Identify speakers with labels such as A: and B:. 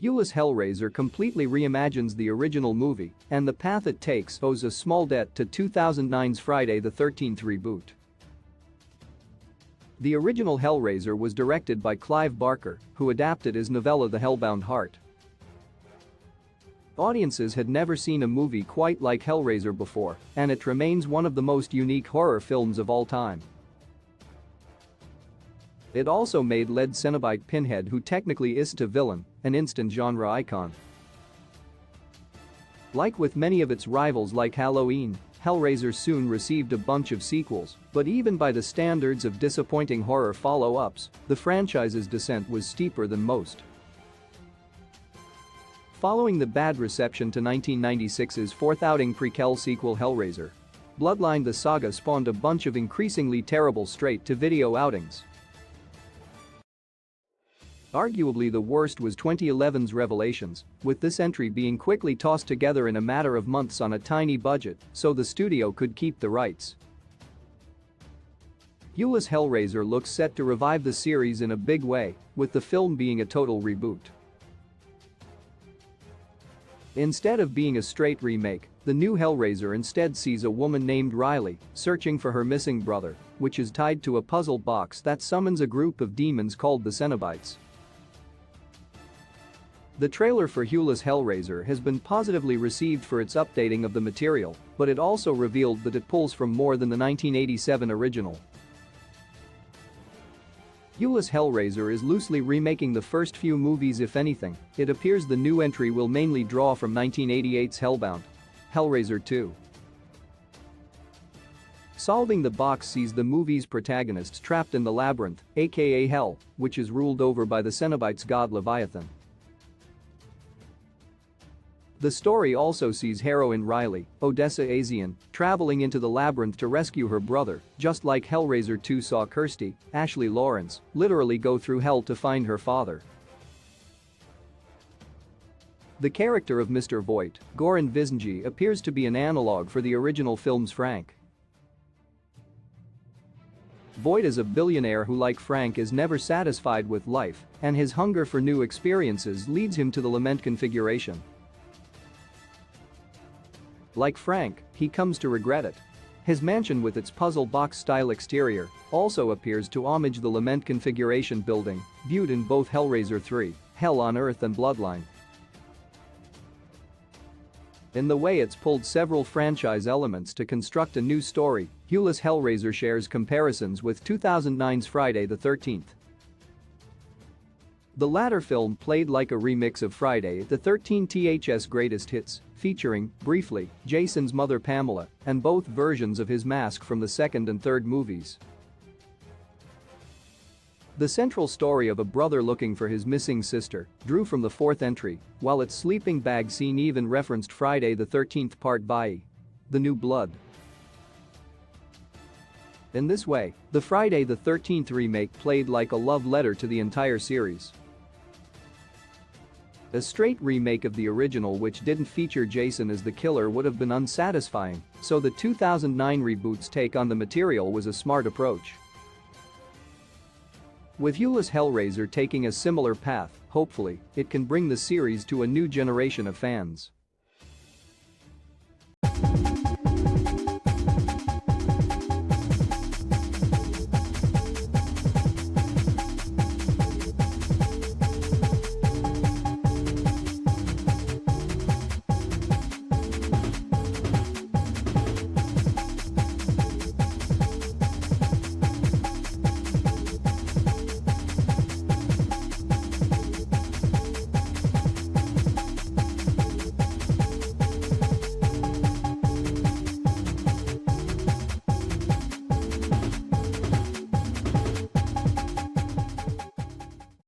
A: Hulu's Hellraiser completely reimagines the original movie, and the path it takes owes a small debt to 2009's Friday the 13th reboot. The original Hellraiser was directed by Clive Barker, who adapted his novella The Hellbound Heart. Audiences had never seen a movie quite like Hellraiser before, and it remains one of the most unique horror films of all time. It also made lead Cenobite Pinhead, who technically isn't a villain, an instant genre icon. Like with many of its rivals like Halloween, Hellraiser soon received a bunch of sequels, but even by the standards of disappointing horror follow-ups, the franchise's descent was steeper than most. Following the bad reception to 1996's fourth-outing prequel sequel Hellraiser, Bloodline, the saga spawned a bunch of increasingly terrible straight-to-video outings. Arguably the worst was 2011's Revelations, with this entry being quickly tossed together in a matter of months on a tiny budget so the studio could keep the rights. Hulu's Hellraiser looks set to revive the series in a big way, with the film being a total reboot. Instead of being a straight remake, the new Hellraiser instead sees a woman named Riley searching for her missing brother, which is tied to a puzzle box that summons a group of demons called the Cenobites. The trailer for Hulu's Hellraiser has been positively received for its updating of the material, but it also revealed that it pulls from more than the 1987 original. Hulu's Hellraiser is loosely remaking the first few movies. If anything, it appears the new entry will mainly draw from 1988's Hellbound. Hellraiser 2. Solving the box sees the movie's protagonists trapped in the labyrinth, aka Hell, which is ruled over by the Cenobites' god Leviathan. The story also sees heroine Riley, Odessa Asian, traveling into the labyrinth to rescue her brother, just like Hellraiser 2 saw Kirsty, Ashley Lawrence, literally go through hell to find her father. The character of Mr. Voight, Goran Visenji, appears to be an analog for the original film's Frank. Voight is a billionaire who, like Frank, is never satisfied with life, and his hunger for new experiences leads him to the lament configuration. Like Frank, he comes to regret it. His mansion with its puzzle box-style exterior also appears to homage the lament configuration building viewed in both Hellraiser 3, Hell on Earth and Bloodline. In the way it's pulled several franchise elements to construct a new story, Hulu's Hellraiser shares comparisons with 2009's Friday the 13th. The latter film played like a remix of Friday the 13th's greatest hits, featuring, briefly, Jason's mother Pamela and both versions of his mask from the second and third movies. The central story of a brother looking for his missing sister drew from the fourth entry, while its sleeping bag scene even referenced Friday the 13th Part by The New Blood. In this way, the Friday the 13th remake played like a love letter to the entire series. A straight remake of the original which didn't feature Jason as the killer would have been unsatisfying, so the 2009 reboot's take on the material was a smart approach. With Hulu's Hellraiser taking a similar path, hopefully, it can bring the series to a new generation of fans.